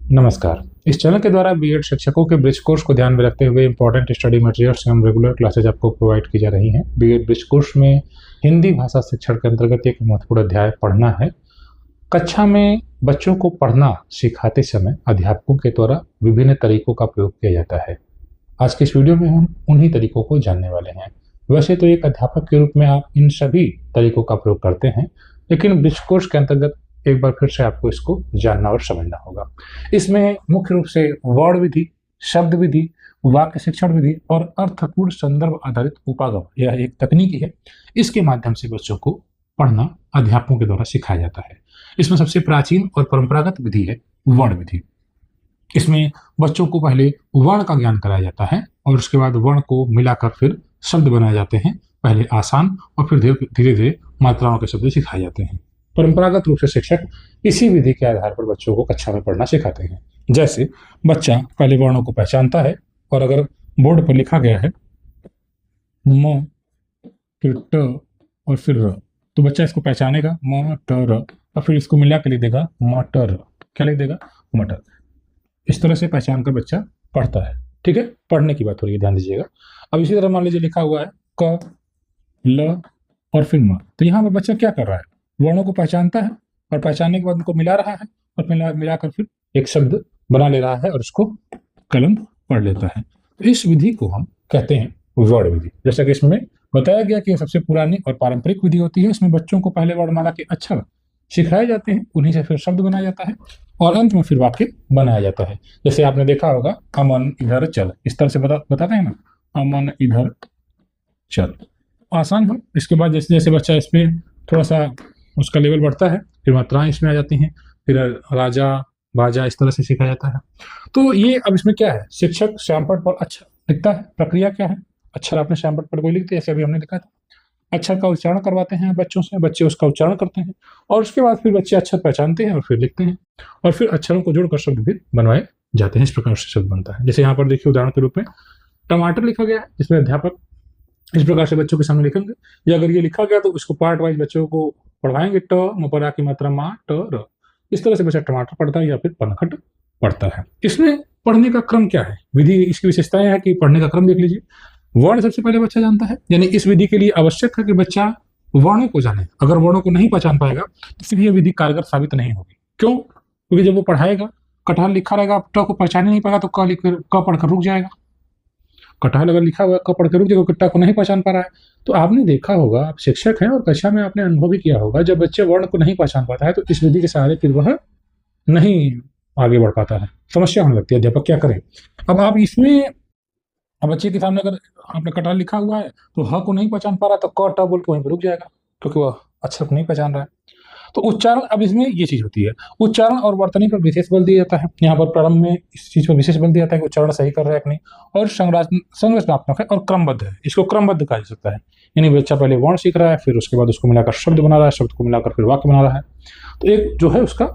नमस्कार। इस चैनल के द्वारा बीएड शिक्षकों के ब्रिज कोर्स को ध्यान में रखते हुए इंपॉर्टेंट स्टडी मटेरियल्स एवं रेगुलर क्लासेज आपको प्रोवाइड की जा रही हैं। बीएड ब्रिज कोर्स में हिंदी भाषा शिक्षण के अंतर्गत एक महत्वपूर्ण अध्याय पढ़ना है। कक्षा में बच्चों को पढ़ना सिखाते समय अध्यापकों के द्वारा विभिन्न तरीकों का प्रयोग किया जाता है। आज के इस वीडियो में हम उन्हीं तरीकों को जानने वाले हैं। वैसे तो एक अध्यापक के रूप में आप इन सभी तरीकों का प्रयोग करते हैं, लेकिन ब्रिज कोर्स के अंतर्गत एक बार फिर से आपको इसको जानना और समझना होगा। इसमें मुख्य रूप से वर्ण विधि, शब्द विधि, वाक्य शिक्षण विधि और अर्थपूर्ण संदर्भ आधारित उपागम, यह एक तकनीकी है। इसके माध्यम से बच्चों को पढ़ना अध्यापकों के द्वारा सिखाया जाता है। इसमें सबसे प्राचीन और परंपरागत विधि है वर्ण विधि। इसमें बच्चों को पहले वर्ण का ज्ञान कराया जाता है और उसके बाद वर्ण को मिलाकर फिर शब्द बनाए जाते हैं। पहले आसान और फिर धीरे धीरे मात्राओं के शब्द सिखाए जाते हैं। परंपरागत रूप से शिक्षक इसी विधि के आधार पर बच्चों को कक्षा में पढ़ना सिखाते हैं। जैसे बच्चा पहले वर्णों को पहचानता है और अगर बोर्ड पर लिखा गया है म, फिर ट और फिर र, तो बच्चा इसको पहचानेगा म ट र और फिर इसको मिला के लिख देगा मटर। क्या लिख देगा? मटर। इस तरह से पहचान कर बच्चा पढ़ता है। ठीक है, पढ़ने की बात हो रही है, ध्यान दीजिएगा। अब इसी तरह मान लीजिए लिखा हुआ है क, ल और फिर म, तो यहाँ पर बच्चा क्या कर रहा है? वर्णों को पहचानता है और पहचानने के बाद उनको मिला रहा है और मिलाकर फिर एक शब्द बना ले रहा है और उसको कलम पढ़ लेता है। तो इस विधि को हम कहते हैं वर्ण विधि। जैसा कि इसमें बताया गया कि यह सबसे पुरानी और पारंपरिक विधि होती है। इसमें बच्चों को पहले वर्णमाला के अक्षर सिखाए जाते हैं, उन्हीं से फिर शब्द बनाया जाता है और अंत में फिर वाक्य बनाया जाता है। जैसे आपने देखा होगा अमन इधर चल, इस तरह से बताते हैं ना, अमन इधर चल। आसान हो। इसके बाद जैसे जैसे बच्चा इसमें थोड़ा सा उसका लेवल बढ़ता है, फिर मात्राएं इसमें आ जाती हैं, फिर राजा बाजा इस तरह से सिखाया जाता है। तो ये अब इसमें क्या है, शिक्षक श्यामपट्ट पर अक्षर लिखता है। प्रक्रिया क्या है? अक्षर आपने श्यामपट्ट पर कोई लिखते हैं, जैसे अभी हमने लिखा था। अक्षर का उच्चारण करवाते हैं बच्चों से, बच्चे उसका उच्चारण करते हैं और उसके बाद फिर बच्चे अक्षर पहचानते हैं और फिर लिखते हैं और फिर अक्षरों को जोड़कर शब्द भी बनवाए जाते हैं। इस प्रकार से शब्द बनता है। जैसे यहाँ पर देखिए उदाहरण के रूप में टमाटर लिखा गया है, जिसमें अध्यापक इस प्रकार से बच्चों के सामने लिखेंगे, या अगर ये लिखा गया तो इसको पार्ट वाइज बच्चों को पढ़वाएंगे। ट मपरा की मात्रा मा ट र, इस तरह से बच्चा टमाटर पढ़ता है या फिर पनखट पढ़ता है। इसमें पढ़ने का क्रम क्या है? विधि इसकी विशेषताएं है कि पढ़ने का क्रम देख लीजिए। वर्ण सबसे पहले बच्चा जानता है, यानी इस विधि के लिए आवश्यक है कि बच्चा वर्णों को जाने। अगर वर्णों को नहीं पहचान पाएगा तो फिर यह विधि कारगर साबित नहीं होगी। क्यों? क्योंकि जब वो पढ़ाएगा, कटहल लिखा रहेगा, ट को पहचान नहीं पाएगा तो क पढ़कर रुक जाएगा। कटहल अगर लिखा हुआ क पढ़ के रुक जाएगा, किट्टा को नहीं पहचान पा रहा है। तो आपने देखा होगा, आप शिक्षक हैं और कक्षा में आपने अनुभव भी किया होगा, जब बच्चे वर्ण को नहीं पहचान पाता है तो इस विधि के सहारे फिर वह नहीं आगे बढ़ पाता है, समस्या होने लगती है। अध्यापक क्या करें? अब आप इसमें अब बच्चे के सामने अगर आपने कटहल लिखा हुआ है तो ह को नहीं पहचान पा रहा तो क ट बोल के वहीं पर रुक जाएगा, क्योंकि वह अक्षर को नहीं पहचान रहा है। तो उच्चारण, अब इसमें ये चीज होती है, उच्चारण और वर्तनी पर विशेष बल दिया जाता है। यहाँ पर प्रारंभ में इस चीज पर विशेष बल दिया जाता है कि उच्चारण सही कर रहा है कि नहीं, और संरचनात्मक है और क्रमबद्ध है। इसको क्रमबद्ध कहा जा सकता है, यानी बच्चा पहले वर्ण सीख रहा है, फिर उसके बाद उसको मिलाकर शब्द बना रहा है, शब्द को मिलाकर फिर वाक्य बना रहा है। तो एक जो है उसका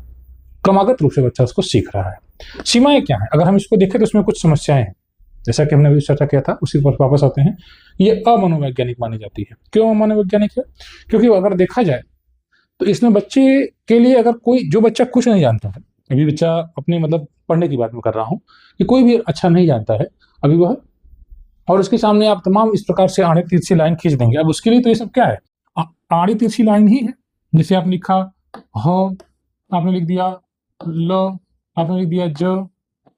क्रमागत रूप से बच्चा उसको सीख रहा है। सीमाएं क्या है? अगर हम इसको देखें तो इसमें कुछ समस्याएं हैं, जैसा कि हमने अभी चर्चा किया था, उसी पर वापस आते हैं। ये अमनोवैज्ञानिक मानी जाती है। क्यों अमनोवैज्ञानिक है? क्योंकि अगर देखा जाए तो इसमें बच्चे के लिए, अगर कोई जो बच्चा कुछ नहीं जानता है, अभी बच्चा अपने मतलब पढ़ने की बात में कर रहा हूँ कि कोई भी अच्छा नहीं जानता है अभी वह, और उसके सामने आप तमाम इस प्रकार से आड़ी तिरछी लाइन खींच देंगे। अब उसके लिए तो ये सब क्या है? आड़ी तिरछी लाइन ही है। जैसे आपने लिखा ह, आपने लिख दिया ल, आपने लिख दिया ज,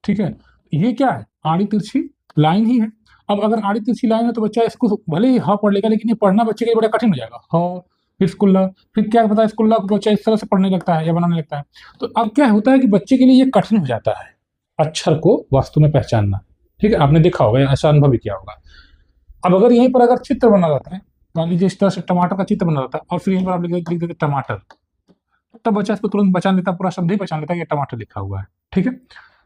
ठीक है, ये क्या है? आड़ी तिरछी लाइन ही है। अब अगर आड़ी तिरछी लाइन है तो बच्चा इसको भले ही ह पढ़ लेगा, लेकिन ये पढ़ना बच्चे के लिए बड़ा कठिन हो जाएगा। ह फिर स्कुल्ला, फिर क्या पता है स्कुल्ला को बच्चा इस तरह से पढ़ने लगता है या बनाने लगता है। तो अब क्या होता है कि बच्चे के लिए ये कठिन हो जाता है अक्षर को वास्तव में पहचानना। ठीक है, आपने देखा होगा, ऐसा अनुभव भी किया होगा। अब अगर यहीं पर अगर चित्र बना जाता है, मान लीजिए इस तरह से टमाटर का चित्र बना जाता है और फिर यहीं पर आप लिख देते टमाटर, तब बच्चा इसको तुरंत पहचान लेता, पूरा शब्द ही पहचान लेता है कि टमाटर लिखा हुआ है। ठीक है,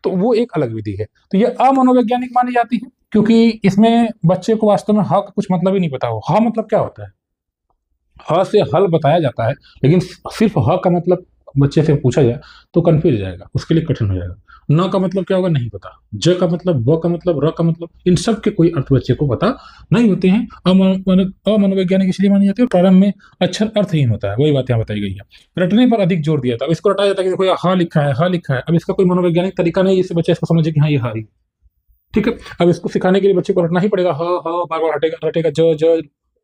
तो वो एक अलग विधि है। तो ये अमनोवैज्ञानिक मानी जाती है क्योंकि इसमें बच्चे को वास्तव में ह का कुछ मतलब ही नहीं पता हो। ह मतलब क्या होता है? ह से हल बताया जाता है, लेकिन सिर्फ ह का मतलब बच्चे से पूछा जाए तो कंफ्यूज हो जाएगा, उसके लिए कठिन हो जाएगा। न का मतलब क्या होगा नहीं पता, ज का मतलब, ब का मतलब, र का मतलब, इन सब के कोई अर्थ बच्चे को पता नहीं होते हैं। अमनोवैज्ञानिक इसलिए मानी जाती है प्रारंभ में अक्षर अर्थहीन होता है, वही बात यहाँ बताई गई है। रटने पर अधिक जोर दिया था, अब इसको रटाया जाता है कि देखो ये हा लिखा है, हा लिखा है, अब इसका कोई मनोवैज्ञानिक तरीका नहीं जिससे बच्चा इसको समझे कि हाँ ये हा ही, ठीक है। अब इसको सिखाने के लिए बच्चे को रटना ही पड़ेगा, ह ह बार बार रटेगा रटेगा, ज ज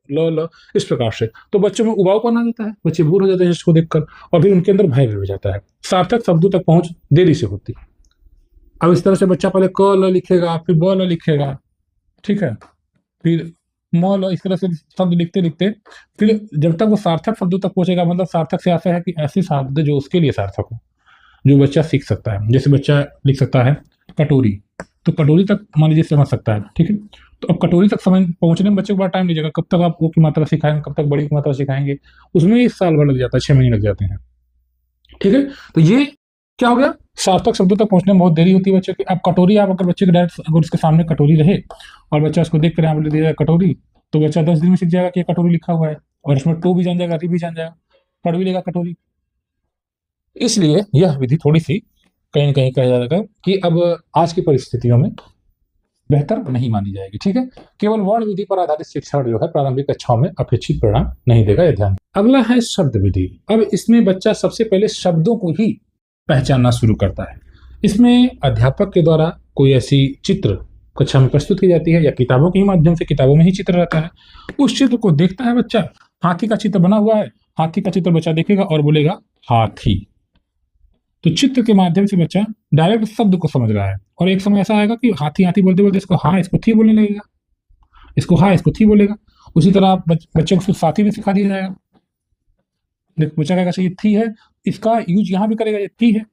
ल, इस प्रकार से। तो बच्चों में उबाऊपन आ जाता है, बच्चे बोर हो जाते हैं इसको देखकर, और फिर उनके अंदर भय भी हो जाता है, सार्थक शब्दों तक पहुंच देरी से होती है। अब इस तरह से बच्चा पहले क ल लिखेगा, फिर ब ल लिखेगा, ठीक है, फिर म ल, इस तरह से शब्द लिखते लिखते फिर जब तक वो सार्थक शब्दों तक पहुंचेगा, मतलब सार्थक से ऐसा है कि ऐसे शब्द जो उसके लिए सार्थक हो, जो बच्चा सीख सकता है। जैसे बच्चा लिख सकता है कटोरी, तो कटोरी तक मान लीजिए समझ सकता है, ठीक है। तो अब कटोरी तक समझ पहुंचने में बच्चे को बड़ा टाइम लीजिएगा, कब तक आप वो की मात्रा सिखाएंगे, कब तक बड़ी की मात्रा सिखाएंगे, उसमें 1 साल भर लग जाता है, 6 महीने लग जाते हैं, ठीक है। तो ये क्या हो गया, सार्थक शब्दों तक पहुंचने में बहुत देरी होती है बच्चे की। अब कटोरी, आप अगर बच्चे के डायरेक्ट अगर उसके सामने कटोरी रहे और बच्चा उसको देख कर यहाँ बोल दिया कटोरी, तो बच्चा 10 दिन में सीख जाएगा कि कटोरी लिखा हुआ है, और उसमें टू भी जान जाएगा, री भी जान जाएगा, पढ़ भी लेगा कटोरी। इसलिए यह विधि थोड़ी सी कहीं न कहीं कहा जाएगा कि अब आज की परिस्थितियों में बेहतर नहीं मानी जाएगी, ठीक है। केवल वर्ण विधि पर आधारित शिक्षण जो है प्रारंभिक कक्षाओं में अपेक्षित परिणाम नहीं देगा, यह ध्यान। अगला है शब्द विधि। अब इसमें बच्चा सबसे पहले शब्दों को ही पहचानना शुरू करता है। इसमें अध्यापक के द्वारा कोई ऐसी चित्र कक्षा में प्रस्तुत की जाती है, या किताबों के ही माध्यम से, किताबों में ही चित्र रहता है, उस चित्र को देखता है बच्चा। हाथी का चित्र बना हुआ है, हाथी का चित्र बच्चा देखेगा और बोलेगा हाथी। तो चित्र के माध्यम से बच्चा डायरेक्ट शब्द को समझ रहा है, और एक समय ऐसा आएगा कि हाथी हाथी बोलते बोलते इसको हाँ इसको थी बोलने लगेगा, इसको हाँ इसको थी बोलेगा। उसी तरह आप बच्चे को साथी भी सिखा दिया जाएगा। देखो बच्चा कहेगा ये थी है, इसका यूज यहाँ भी करेगा, ये थी है।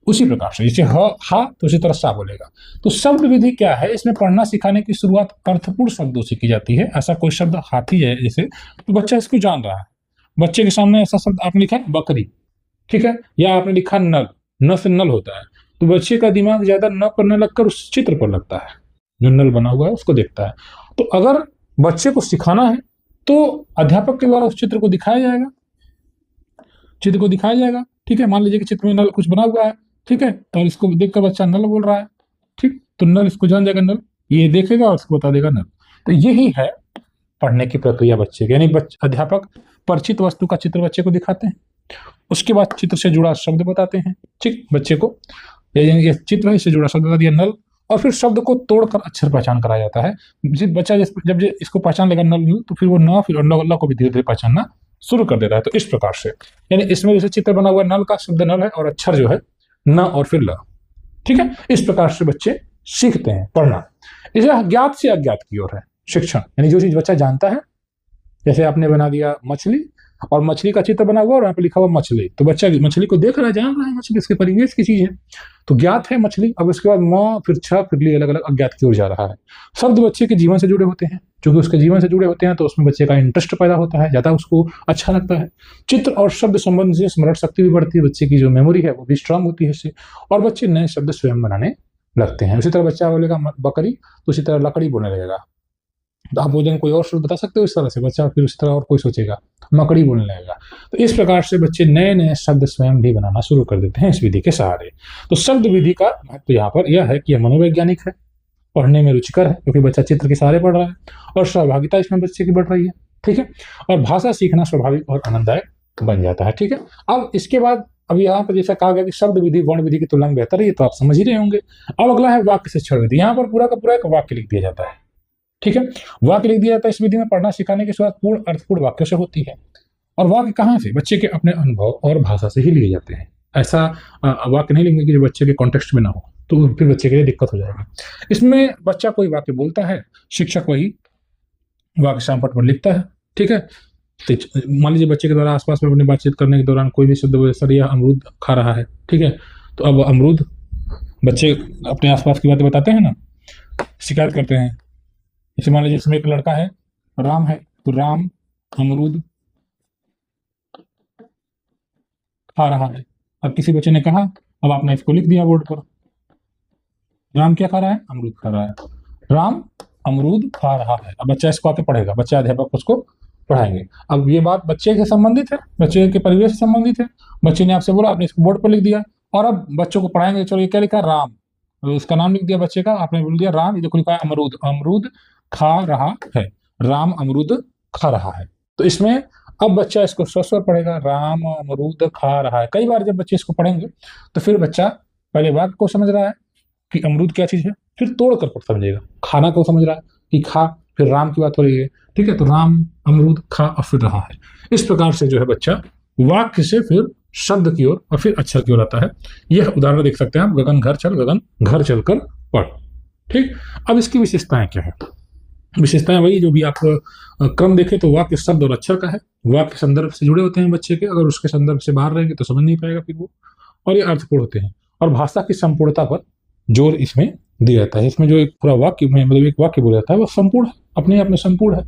उसी प्रकार से जैसे ह हा, तो उसी तरह सा बोलेगा। तो शब्द विधि क्या है, इसमें पढ़ना सिखाने की शुरुआत अर्थपूर्ण शब्दों से की जाती है। ऐसा कोई शब्द हाथी है जैसे, तो बच्चा इसको जान रहा है। बच्चे के सामने ऐसा शब्द आपने लिखा है बकरी, ठीक है, या आपने लिखा नल, न से नल होता है, तो बच्चे का दिमाग ज्यादा न पर न लगकर उस चित्र पर लगता है, जो नल बना हुआ है उसको देखता है। तो अगर बच्चे को सिखाना है तो अध्यापक के द्वारा उस चित्र को दिखाया जाएगा, चित्र को दिखाया जाएगा, ठीक है। मान लीजिए कि चित्र में नल कुछ बना हुआ है, ठीक है, तो इसको देखकर बच्चा नल बोल रहा है, ठीक, तो नल इसको जान जाएगा, नल ये देखेगा और उसको बता देगा नल। तो यही है पढ़ने की प्रक्रिया बच्चे की, यानी अध्यापक परिचित वस्तु का चित्र बच्चे को दिखाते हैं, उसके बाद चित्र से जुड़ा शब्द बताते हैं, ठीक, बच्चे को ये चित्र है, इससे जुड़ा शब्द बता दिया नल, और फिर शब्द को तोड़कर अक्षर पहचान कराया जाता है। बच्चा जब इसको पहचान लेगा नल, तो फिर वो न फिर अल्लाह को भी धीरे धीरे पहचानना शुरू कर देता है। तो इस प्रकार से, यानी इसमें जैसे चित्र बना हुआ नल का शब्द नल है, और अक्षर जो है न और फिर ल, ठीक है। इस प्रकार से बच्चे सीखते हैं पढ़ना। इसे अज्ञात से अज्ञात की ओर है शिक्षण, यानी जो चीज बच्चा जानता है, जैसे आपने बना दिया मछली, और मछली का चित्र बना हुआ और यहाँ पे लिखा हुआ मछली, तो बच्चा मछली को देख रहा है, जान रहा है मछली इसके परिवेश की चीज है, तो ज्ञात है मछली। अब उसके बाद म फिर छ फिर ली अलग अलग अज्ञात की ओर जा रहा है। शब्द बच्चे के जीवन से जुड़े होते हैं, क्योंकि उसके जीवन से जुड़े होते हैं तो उसमें बच्चे का इंटरेस्ट पैदा होता है, ज्यादा उसको अच्छा लगता है। चित्र और शब्द संबंध से स्मरण शक्ति भी बढ़ती है, बच्चे की जो मेमोरी है वो भी स्ट्रांग होती है इससे, और बच्चे नए शब्द स्वयं बनाने लगते हैं। उसी तरह बच्चा बोलेगा बकरी, तो उसी तरह लकड़ी बोलने लगेगा। तो आप भोजन कोई और शब्द बता सकते हो इस तरह से, बच्चा फिर उस तरह और कोई सोचेगा, मकड़ी बोलने लगेगा। तो इस प्रकार से बच्चे नए नए शब्द स्वयं भी बनाना शुरू कर देते हैं इस विधि के सहारे। तो शब्द विधि का महत्व यहाँ पर यह है कि यह मनोवैज्ञानिक है, पढ़ने में रुचिकर है क्योंकि बच्चा चित्र के सहारे पढ़ रहा है, और सहभागिता इसमें बच्चे की बढ़ रही है, ठीक है, और भाषा सीखना स्वाभाविक और आनंददायक बन जाता है, ठीक है। अब इसके बाद अब यहाँ पर जैसा कहा गया कि शब्द विधि वर्ण विधि की तुलना में बेहतर है, ये तो आप समझ ही रहे होंगे। अब अगला है वाक्य शिक्षण विधि। यहाँ पर पूरा का पूरा एक वाक्य लिख दिया जाता है, ठीक है, वाक्य लिख दिया जाता है। इस विधि में पढ़ना सिखाने की शुरुआत पूर्ण अर्थपूर्ण वाक्यों से होती है, और वाक्य कहाँ से, बच्चे के अपने अनुभव और भाषा से ही लिए जाते हैं। ऐसा वाक्य नहीं लिखेंगे कि जो बच्चे के कॉन्टेक्स्ट में ना हो, तो फिर बच्चे के लिए दिक्कत हो जाएगी। इसमें बच्चा कोई वाक्य बोलता है, शिक्षक वही वाक्य श्यामपट्ट पर लिखता है, ठीक है। तो मान लीजिए बच्चे के द्वारा आसपास में अपनी बातचीत करने के दौरान कोई भी शब्द बोले, सर यह अमरूद खा रहा है, ठीक है, तो अब अमरूद, बच्चे अपने आसपास की बातें बताते हैं ना, शिकायत करते हैं। जैसे मान लीजिए इसमें एक लड़का है, राम है, तो राम अमरूद खा रहा है। अब किसी बच्चे ने कहा, अब आपने इसको लिख दिया बोर्ड पर, राम क्या खा रहा है, अमरूद खा रहा है, राम अमरूद खा रहा है। अब बच्चा इसको आके पढ़ेगा, बच्चा अध्यापक उसको पढ़ाएंगे। अब ये बात बच्चे से संबंधित है, बच्चे के परिवेश से संबंधित है। बच्चे ने आपसे बोला, आपने इसको बोर्ड पर लिख दिया, और अब बच्चों को पढ़ाएंगे। चलो ये क्या लिखा है, राम, तो उसका नाम लिख दिया बच्चे का, आपने बोल दिया राम। ये देखो लिखा है अमरूद, अमरूद खा रहा है, राम अमरूद खा रहा है। तो इसमें अब बच्चा इसको स्वर स्वर पढ़ेगा, राम अमरूद खा रहा है। कई बार जब बच्चे इसको पढ़ेंगे तो फिर बच्चा पहले वाक्य को समझ रहा है कि अमरूद क्या चीज है, फिर तोड़ कर समझेगा, खाना को समझ रहा है कि खा, फिर राम की बात हो रही है, ठीक है, तो राम अमरूद खा और फिर रहा है। इस प्रकार से जो है बच्चा वाक्य से फिर शब्द की ओर और फिर अक्षर की ओर आता है। यह उदाहरण देख सकते हैं आप, गगन घर चल, गगन घर चलकर पढ़। ठीक, अब इसकी विशेषताएं क्या है? विशेषताएं वही जो भी आप क्रम देखें तो वाक्य शब्द और अक्षर का है। वाक्य संदर्भ से जुड़े होते हैं बच्चे के, अगर उसके संदर्भ से बाहर रहेंगे तो समझ नहीं पाएगा फिर वो, और ये अर्थपूर्ण होते हैं। और भाषा की संपूर्णता पर जोर इसमें दिया जाता है। इसमें जो एक पूरा वाक्य में मतलब एक वाक्य बोला जाता है वो संपूर्ण है, अपने आप में संपूर्ण है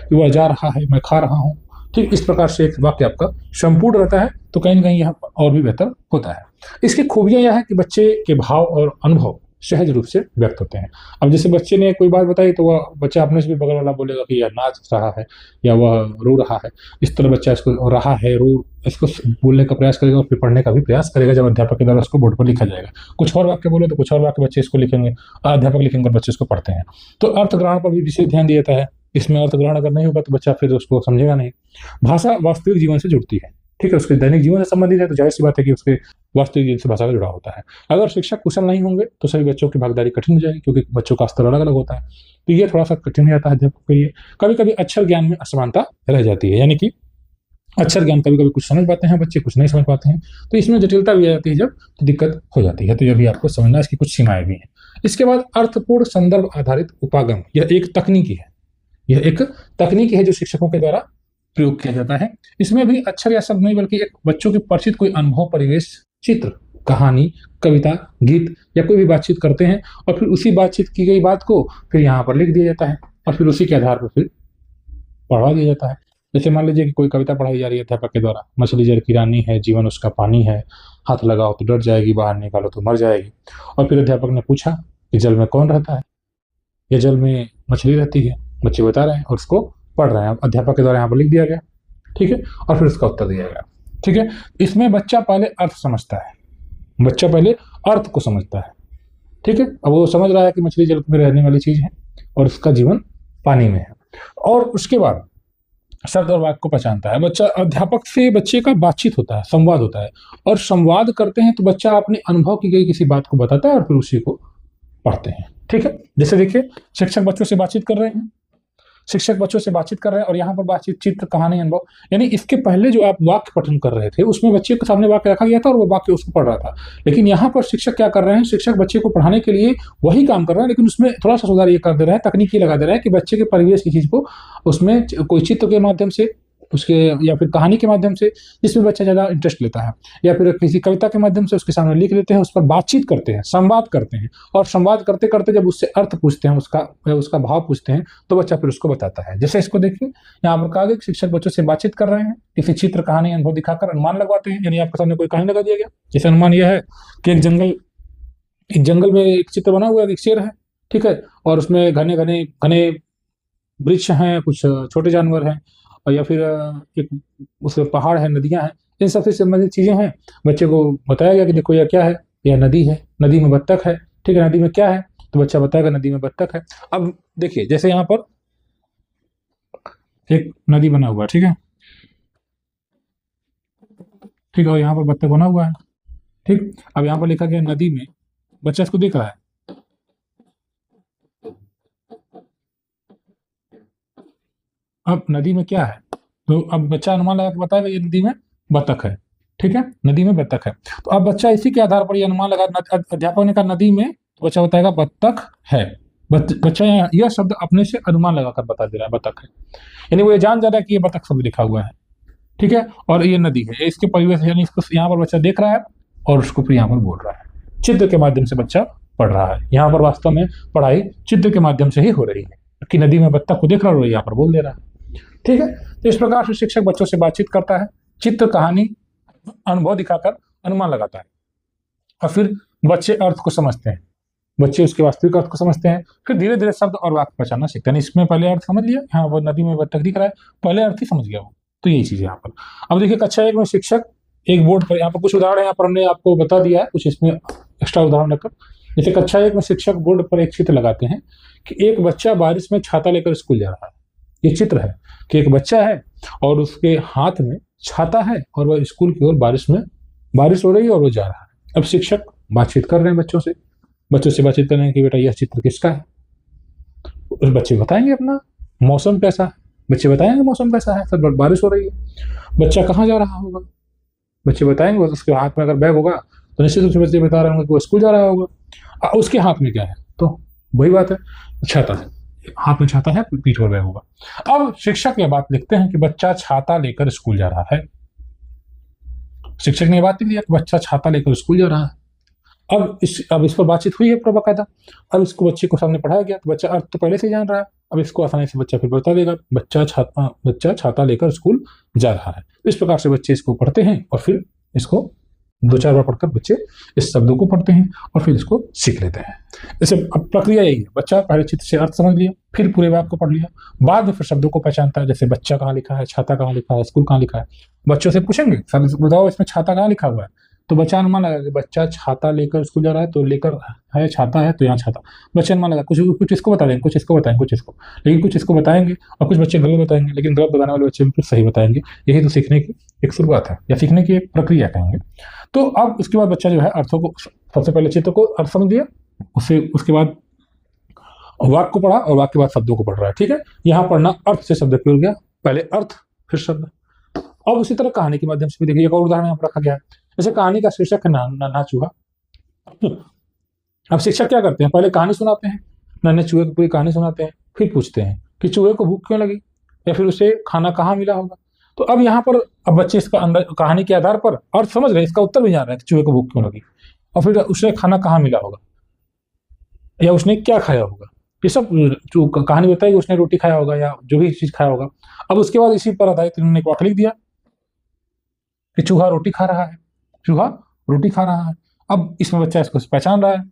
कि वह जा रहा है, मैं खा रहा हूँ। ठीक, इस प्रकार से एक वाक्य आपका संपूर्ण रहता है तो कहीं ना कहीं यह और भी बेहतर होता है। इसकी खूबियां यह है कि बच्चे के भाव और अनुभव सहज रूप से व्यक्त होते हैं। अब जैसे बच्चे ने कोई बात बताई तो वह बच्चा अपने से भी बगल वाला बोलेगा कि यह नाच रहा है या वह रो रहा है। इस तरह बच्चा इसको रहा है, रो, इसको बोलने का प्रयास करेगा और फिर पढ़ने का भी प्रयास करेगा जब अध्यापक के द्वारा उसको बोर्ड पर लिखा जाएगा। कुछ और वाक्य बोले तो कुछ और वाक्य बच्चे इसको लिखेंगे, अध्यापक लिखेंगे और बच्चे इसको पढ़ते हैं। तो अर्थ ग्रहण पर भी विशेष ध्यान दिया जाता है। इसमें अर्थ ग्रहण अगर नहीं होगा तो बच्चा फिर उसको समझेगा नहीं। भाषा वास्तविक जीवन से जुड़ती है, ठीक है, उसके दैनिक जीवन से संबंधित है तो जाहिर सी बात है कि उसके वास्तविक जीवन से भाषा का जुड़ा होता है। अगर शिक्षक कुशल नहीं होंगे तो सभी बच्चों की भागीदारी कठिन हो जाएगी, क्योंकि बच्चों का स्तर अलग अलग होता है। तो ये थोड़ा सा कठिन हो जाता है अध्यापक के लिए। कभी कभी अक्षर ज्ञान में असमानता रह जाती है, यानी कि अक्षर ज्ञान कभी कभी कुछ समझ पाते हैं बच्चे, कुछ नहीं समझ पाते हैं, तो इसमें जटिलता भी आ जाती है जब, तो दिक्कत हो जाती है। तो यह भी आपको समझना, इसकी कुछ सीमाएं भी हैं। इसके बाद अर्थपूर्ण संदर्भ आधारित उपागम, यह एक तकनीकी है, यह एक तकनीकी है जो शिक्षकों के द्वारा प्रयोग किया जाता है। इसमें भी अक्षर या शब्द नहीं बल्कि एक बच्चों के परिचित कोई अनुभव, परिवेश, चित्र, कहानी, कविता, गीत या कोई भी बातचीत करते हैं और फिर उसी बातचीत की गई बात को फिर यहाँ पर लिख दिया जाता है और फिर उसी के आधार पर फिर पढ़वा दिया जाता है। जैसे मान लीजिए कि कोई कविता पढ़ाई जा रही है अध्यापक के द्वारा, मछली जल की रानी है, जीवन उसका पानी है, हाथ लगाओ तो डर जाएगी, बाहर निकालो तो मर जाएगी। और फिर अध्यापक ने पूछा कि जल में कौन रहता है, या जल में मछली रहती है। बच्चे बता रहे हैं और उसको पढ़ रहे हैं, अध्यापक के द्वारा यहाँ पर लिख दिया गया, ठीक है, और फिर उसका उत्तर दिया गया, ठीक है। इसमें बच्चा पहले अर्थ समझता है, बच्चा पहले अर्थ को समझता है, ठीक है। अब वो समझ रहा है कि मछली जल में रहने वाली चीज है और उसका जीवन पानी में है, और उसके बाद शब्द और वाक्य को पहचानता है। बच्चा, अध्यापक से बच्चे का बातचीत होता है, संवाद होता है, और संवाद करते हैं तो बच्चा अपने अनुभव की गई किसी बात को बताता है और फिर उसी को पढ़ते हैं, ठीक है। जैसे देखिए, शिक्षक बच्चों से बातचीत कर रहे हैं, शिक्षक बच्चों से बातचीत कर रहे हैं और यहाँ पर बातचीत, चित्र, कहानी, अनुभव, यानी इसके पहले जो आप वाक्य पठन कर रहे थे उसमें बच्चे के सामने वाक्य रखा गया था और वो वाक्य उसको पढ़ रहा था। लेकिन यहाँ पर शिक्षक क्या कर रहे हैं, शिक्षक बच्चे को पढ़ाने के लिए वही काम कर रहे हैं, लेकिन उसमें थोड़ा सा सुधार ये कर दे रहा है, तकनीकी लगा दे रहा है कि बच्चे के परिवेश की चीज को उसमें कोई चित्र के माध्यम से, उसके या फिर कहानी के माध्यम से जिसमें बच्चा ज़्यादा इंटरेस्ट लेता है, या फिर किसी कविता के माध्यम से उसके सामने लिख लेते हैं, उस पर बातचीत करते हैं, संवाद करते हैं, और संवाद करते करते जब उससे अर्थ पूछते हैं, उसका भाव पूछते हैं, तो बच्चा फिर उसको बताता है। जैसे इसको देखिए, यहाँ पर कहा गया कि शिक्षक बच्चों से बातचीत कर रहे हैं, किसी चित्र, कहानी, अनुभव दिखाकर अनुमान लगवाते हैं, यानी आपके सामने कोई कहानी लगा दिया गया। जैसे अनुमान यह है कि एक जंगल में एक चित्र बना हुआ है, एक शेर है, ठीक है, और उसमें घने घने घने वृक्ष हैं, कुछ छोटे जानवर हैं, और या फिर एक उसमें पहाड़ है, नदियां हैं, इन सबसे संबंधित चीजें हैं। बच्चे को बताया गया कि देखो यह क्या है, यह नदी है, नदी में बत्तख है, ठीक है, नदी में क्या है, तो बच्चा बताएगा नदी में बत्तख है। अब देखिए, जैसे यहाँ पर एक नदी बना हुआ है, ठीक है, ठीक है, और यहाँ पर बत्तख बना हुआ है, ठीक। अब यहाँ पर लिखा गया नदी में, बच्चा इसको देख रहा है, अब नदी में क्या है, तो अब बच्चा अनुमान लगा के बताएगा ये नदी में बत्तख है, ठीक है, नदी में बत्तख है। तो अब बच्चा इसी के आधार पर ये अनुमान लगा, अध्यापक ने कहा नदी में, तो बच्चा बताएगा बत्तख है। बच्चा यह शब्द अपने से अनुमान लगाकर बता दे रहा है बत्तख है, यानी वो ये जान जा रहा है कि ये बत्तख शब्द लिखा हुआ है, ठीक है, और ये नदी है, इसके परिवेश, यानी इसको यहाँ पर बच्चा देख रहा है और उसको फिर यहाँ पर बोल रहा है। चित्र के माध्यम से बच्चा पढ़ रहा है। यहाँ पर वास्तव में पढ़ाई चित्र के माध्यम से ही हो रही है कि नदी में बत्तख को देख रहा है और यहाँ पर बोल दे रहा है, ठीक है। तो इस प्रकार से शिक्षक बच्चों से बातचीत करता है, चित्र, कहानी, अनुभव दिखाकर अनुमान लगाता है, और फिर बच्चे अर्थ को समझते हैं, बच्चे उसके वास्तविक अर्थ को समझते हैं, फिर धीरे धीरे शब्द और वाक्य पहचानना सीखते हैं। इसमें पहले अर्थ समझ लिया, हाँ वो नदी में बत्तख दिख रहा है, पहले अर्थ ही समझ गया वो, तो यही चीज है यहाँ पर। अब देखिए, कक्षा 1 में शिक्षक एक बोर्ड पर, यहाँ पर कुछ उदाहरण यहाँ पर हमने आपको बता दिया है, कुछ इसमें एक्स्ट्रा उदाहरण रखकर। जैसे कक्षा 1 में शिक्षक बोर्ड पर एक चित्र लगाते हैं कि एक बच्चा बारिश में छाता लेकर स्कूल जा रहा है। ये चित्र है कि एक बच्चा है और उसके हाथ में छाता है और वह स्कूल की ओर बारिश हो रही है और वो जा रहा है। अब शिक्षक बातचीत कर रहे हैं बच्चों से बातचीत कर रहे हैं कि बेटा यह चित्र किसका है। उस बच्चे बताएंगे अपना मौसम कैसा है, बच्चे बताएंगे मौसम कैसा है, सब बारिश हो रही है। बच्चा कहाँ जा रहा होगा, बच्चे बताएंगे। उसके हाथ में अगर बैग होगा तो निश्चित रूप से बच्चे बता रहे होंगे कि वो स्कूल जा रहा होगा। उसके हाथ में क्या है, तो वही बात है, छाता है, हाथ में छाता है, पीठ पर बैग होगा। अब शिक्षक ये बात लिखते हैं कि बच्चा छाता लेकर स्कूल जा रहा है। शिक्षक ने बात लिख दिया कि बच्चा छाता लेकर स्कूल जा रहा है। अब इस पर बातचीत हुई है पूरा बाकायदा। अब इसको बच्चे को सामने पढ़ाया गया तो बच्चा अर्थ तो पहले से जान रहा है। अब इसको आसानी से बच्चा फिर बता देगा, बच्चा छाता लेकर स्कूल जा रहा है। इस प्रकार से बच्चे इसको पढ़ते हैं और फिर इसको 2-4 बार पढ़कर बच्चे इस शब्दों को पढ़ते हैं और फिर इसको सीख लेते हैं। जैसे अब प्रक्रिया यही है, बच्चा पहले चित्र से अर्थ समझ लिया, फिर पूरे वाक्य को पढ़ लिया, बाद में फिर शब्दों को पहचानता है। जैसे बच्चा कहाँ लिखा है, छाता कहाँ लिखा है, स्कूल कहाँ लिखा है। बच्चों से पूछेंगे सर बताओ इसमें छाता कहाँ लिखा हुआ है, तो बच्चा अनुमान लगा कि बच्चा छाता लेकर स्कूल जा रहा है, तो लेकर है छाता है तो यहाँ छाता। बच्चा अनुमान लगा कुछ इसको बता देंगे, कुछ इसको बताएंगे, कुछ इसको, लेकिन कुछ इसको बताएंगे और कुछ बच्चे गलत बताएंगे, लेकिन गलत बताने वाले बच्चे फिर सही बताएंगे। यही तो सीखने की एक शुरुआत है या सीखने की एक प्रक्रिया कहेंगे। तो अब उसके बाद बच्चा जो है अर्थों को, सबसे पहले चित्र को अर्थ समझ लिया, उसके बाद वाक्य को पढ़ा और वाक्य के बाद शब्दों को पढ़ रहा है। ठीक है, यहाँ पढ़ना अर्थ से शब्द की ओर गया, पहले अर्थ फिर शब्द। अब उसी तरह कहानी के माध्यम से भी देखिए, एक और उदाहरण यहाँ पर रखा गया है। जैसे कहानी का शीर्षक है नन्हा चूहा। अब शिक्षक क्या करते हैं, पहले कहानी सुनाते हैं, नन्हे चूहे को पूरी कहानी सुनाते हैं, फिर पूछते हैं कि चूहे को भूख क्यों लगी या फिर उसे खाना कहाँ मिला होगा। तो अब यहाँ पर अब बच्चे इसका अंदर कहानी के आधार पर अर्थ समझ रहे हैं, इसका उत्तर भी जान रहे हैं कि चूहे को भूख क्यों लगी और फिर उसे खाना कहाँ मिला होगा या उसने क्या खाया होगा। ये सब जो कहानी बताएगी, उसने रोटी खाया होगा या जो भी चीज खाया होगा। अब उसके बाद इसी पर आधारित इन्होंने एक वाक्य लिख दिया कि चूहा रोटी खा रहा है, चूहा रोटी खा रहा है। अब इसमें बच्चा इसको पहचान रहा है,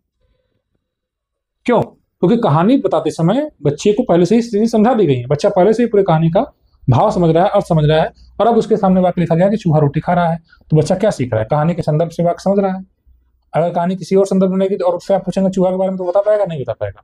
क्यों? क्योंकि कहानी बताते समय बच्चे को पहले से ही चीजें समझा दी गई है। बच्चा पहले से ही पूरे कहानी का भाव समझ रहा है, अर्थ समझ रहा है, और अब उसके सामने वाक्य लिखा गया कि चूहा रोटी खा रहा है। तो बच्चा क्या सीख रहा है, कहानी के संदर्भ से वाक्य समझ रहा है। अगर कहानी किसी और संदर्भ में नहीं और उससे आप पूछेंगे चूहा के बारे में, तो बता पाएगा? नहीं बता पाएगा।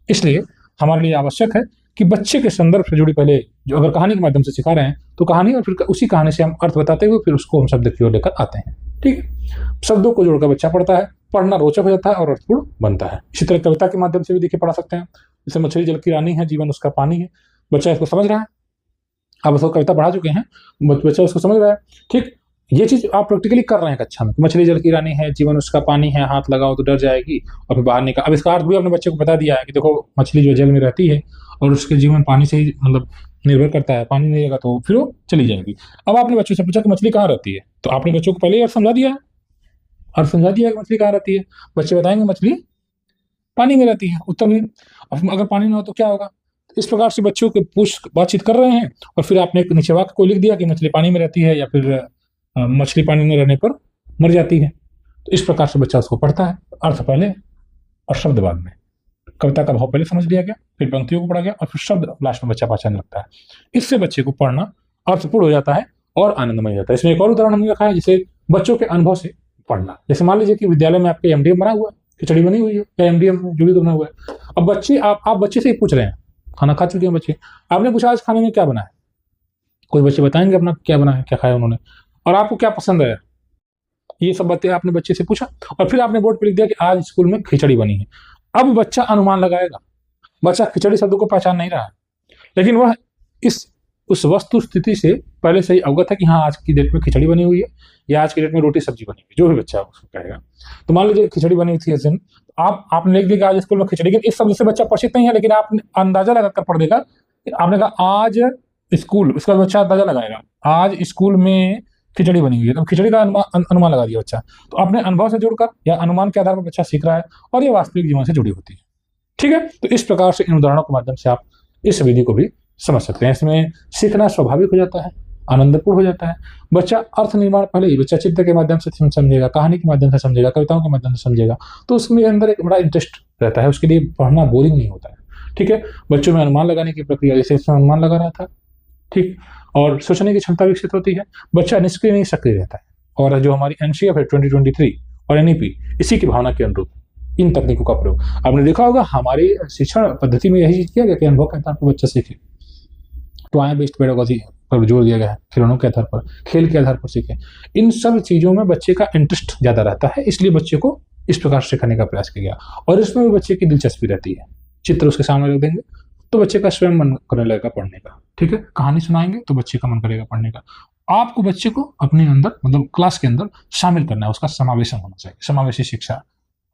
इसलिए हमारे लिए आवश्यक है कि बच्चे के संदर्भ से जुड़ी पहले, जो अगर कहानी के माध्यम से सिखा रहे हैं तो कहानी, और फिर उसी कहानी से हम अर्थ बताते हुए फिर उसको हम शब्द की ओर लेकर आते हैं। ठीक है, शब्दों को जोड़कर बच्चा पढ़ता है, पढ़ना रोचक हो जाता है और अर्थपूर्ण बनता है। इसी तरह कविता के माध्यम से भी देखिए पढ़ा सकते हैं। जैसे मछली जल की रानी है, जीवन उसका पानी है। बच्चा इसको समझ रहा है, आप उसको कविता पढ़ा चुके हैं, बच्चा उसको समझ रहा है। ठीक, ये चीज आप प्रैक्टिकली कर रहे हैं कक्षा में। मछली जल की रानी है, जीवन उसका पानी है, हाथ लगाओ तो डर जाएगी और फिर बाहर निकल। अब इसका अर्थ भी अपने बच्चे को बता दिया है कि देखो मछली जो जल में रहती है और उसके जीवन पानी से ही मतलब निर्भर करता है, पानी नहीं रहेगा तो फिर वो चली जाएगी। अब आपने बच्चों से पूछा कि मछली कहाँ रहती है, तो आपने बच्चों को पहले ही अर्थ समझा दिया है, अर्थ समझा दिया कि मछली कहाँ रहती है। बच्चे बताएंगे मछली पानी में रहती है, उत्तर भी। अगर पानी ना हो तो क्या होगा। इस प्रकार से बच्चों के बातचीत कर रहे हैं और फिर आपने एक नीचे वाक्य को लिख दिया कि मछली पानी में रहती है या फिर मछली पानी में रहने पर मर जाती है। तो इस प्रकार से बच्चा उसको पढ़ता है, अर्थ पहले और शब्द बाद में। कविता का भाव पहले समझ लिया गया, फिर पंक्तियों को पढ़ा गया और फिर शब्द लास्ट में बच्चा पहचानने लगता है। इससे बच्चे को पढ़ना अर्थपूर्ण हो जाता है और आनंदमय हो जाता है। इसमें एक और उदाहरण हमने रखा है, जैसे बच्चों के अनुभव से पढ़ना। जैसे मान लीजिए कि विद्यालय में आपके एमडीएम बना हुआ है, खिचड़ी बनी हुई है या एमडीएम जो भी बना हुआ है। अब बच्चे आप बच्चे से ही पूछ रहे हैं, खाना खा चुके हैं बच्चे, आपने पूछा आज खाने में क्या बना है। कुछ बच्चे बताएंगे अपना क्या बना है, क्या खाया उन्होंने और आपको क्या पसंद है। ये सब बातें आपने बच्चे से पूछा और फिर आपने बोर्ड पर लिख दिया कि आज स्कूल में खिचड़ी बनी है। अब बच्चा अनुमान लगाएगा। बच्चा खिचड़ी शब्द को पहचान नहीं रहा है, लेकिन वह उस वस्तु स्थिति से पहले से ही अवगत है कि हाँ आज की डेट में खिचड़ी बनी हुई है या आज की डेट में रोटी सब्जी बनी हुई, जो भी बच्चा उसको कहेगा। तो मान लीजिए खिचड़ी बनी हुई थी इस दिन, आपने लिख दिया आज स्कूल में खिचड़ी। लेकिन इस शब्द से बच्चा परिचित नहीं है, लेकिन आपने अंदाजा लगाकर पढ़ देगा। आपने कहा आज स्कूल, इसका बच्चा अंदाजा लगाएगा आज स्कूल में खिचड़ी बनी हुई है, तो खिचड़ी का अनुमान लगा दिया बच्चा। तो अपने अनुभव से जुड़कर या अनुमान के आधार पर बच्चा सीख रहा है और ये वास्तविक जीवन से जुड़ी होती है। ठीक है, तो इस प्रकार से इन उदाहरणों के माध्यम से आप इस विधि को भी समझ सकते हैं। इसमें सीखना स्वाभाविक हो जाता है, आनंदपूर्ण हो जाता है। बच्चा अर्थ निर्माण पहले ही बच्चा चित्र के माध्यम से समझेगा, कहानी के माध्यम से समझेगा, कविताओं के माध्यम से समझेगा, तो उसमें अंदर एक बड़ा इंटरेस्ट रहता है, उसके लिए पढ़ना बोरिंग नहीं होता है। ठीक है, बच्चों में अनुमान लगाने की प्रक्रिया, जैसे इसमें अनुमान लगा रहा था ठीक। और सोचने की क्षमता विकसित होती है, बच्चा निष्क्रिय नहीं सक्रिय रहता है। और जो हमारी एनसीएफ है 2023 और एनईपी, इसी की भावना के अनुरूप इन तकनीकों का प्रयोग। आपने देखा होगा हमारी शिक्षण पद्धति में यही चीज किया गया कि अनुभव के आधार पर बच्चा सीखे, टॉय बेस्ड पेडागोजी पर जोर दिया गया है, खिलौनों के आधार पर, खेल के आधार पर सीखे। इन सब चीजों में बच्चे का इंटरेस्ट ज्यादा रहता है, इसलिए बच्चे को इस प्रकार सिखाने का प्रयास किया गया। और इसमें भी बच्चे की दिलचस्पी रहती है। चित्र उसके सामने रख देंगे तो बच्चे का स्वयं मन करने लगेगा पढ़ने का, ठीक है। कहानी सुनाएंगे तो बच्चे का मन करेगा पढ़ने का। आपको बच्चे को अपने अंदर मतलब क्लास के अंदर शामिल करना है, उसका समावेशन होना चाहिए। समावेशी शिक्षा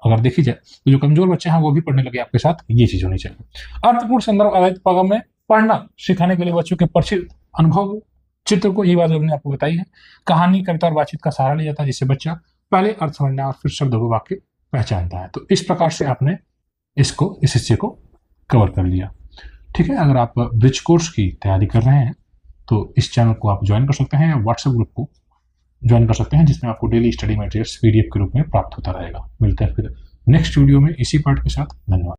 अगर देखी जाए तो जो कमजोर बच्चे हैं वो भी पढ़ने लगे आपके साथ, ये चीज होनी चाहिए। अर्थपूर्ण संदर्भ आधारित पाठ्यक्रम में पढ़ना सिखाने के लिए बच्चों के परिचित अनुभव चित्र को, ये बात हमने आपको बताई है। कहानी, कविता और बातचीत का सहारा लिया जाता है, जिससे बच्चा पहले अर्थ समझना और फिर शब्द व वाक्य पहचानता है। तो इस प्रकार से आपने इसको, इस हिस्से को कवर कर लिया, ठीक है। अगर आप ब्रिज कोर्स की तैयारी कर रहे हैं तो इस चैनल को आप ज्वाइन कर सकते हैं, या व्हाट्सएप ग्रुप को ज्वाइन कर सकते हैं, जिसमें आपको डेली स्टडी मटेरियल्स पीडीएफ के रूप में प्राप्त होता रहेगा। मिलते हैं फिर नेक्स्ट वीडियो में इसी पार्ट के साथ। धन्यवाद।